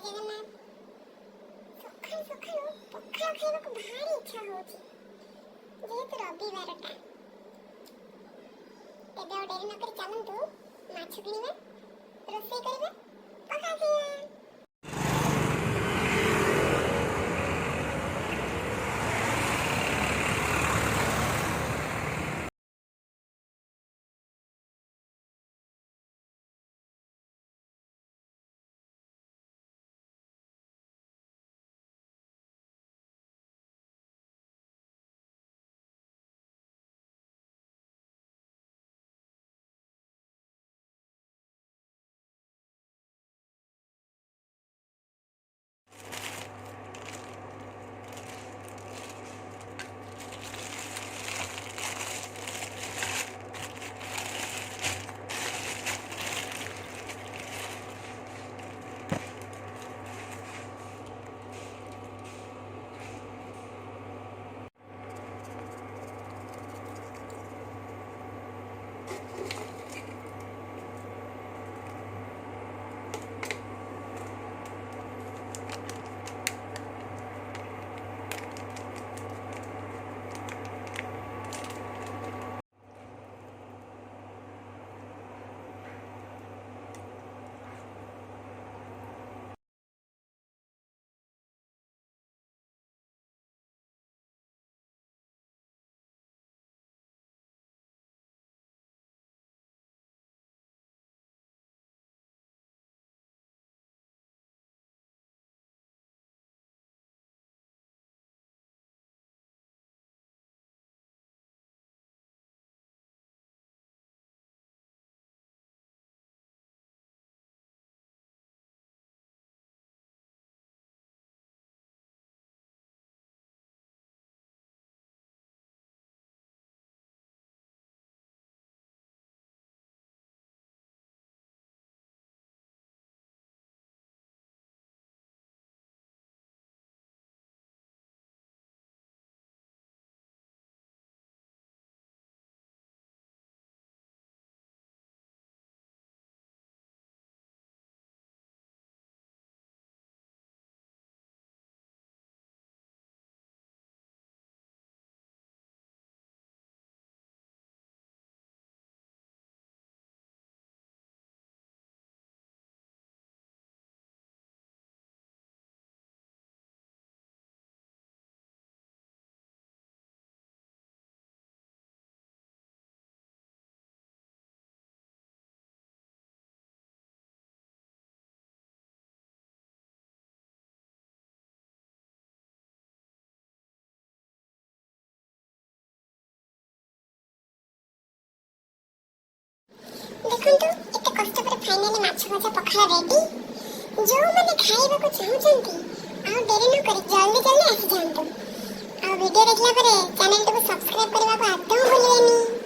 ଜଗନ୍ନାଥ। ସକାଳୁ ସକାଳୁ ପଖାଳ ଖାଇବାକୁ ଭାରି ଇଚ୍ଛା ହଉଛି, ଯେହେତୁ ରବିବାରଟା। ତେବେ ଆଉ ଡେରି ନକରି ଚାଲନ୍ତୁ ମାଛ କିଣିବା, ରୋଷେଇ କରିବା, ପଖାଳ ଖାଇବା। ଦେଖନ୍ତୁ, ଏତେ କଷ୍ଟ ପରେ ଫାଇନାଲି ମାଛ ଭଜା ପଖାଳ ରେଡି। ଯୋଉମାନେ ଖାଇବାକୁ ଚାହୁଁଛନ୍ତି ଆଉ ଡେରି ନ କରି ଜଲ୍ଦି ଜଲ୍ଦି ଆସିଯାଆନ୍ତୁ। ଆଉ ଭିଡ଼ିଓ ଦେଖିଲା ପରେ ଚ୍ୟାନେଲଟିକୁ ସବସ୍କ୍ରାଇବ କରିବାକୁ ଆଦୌ ଭୁଲିବେନି।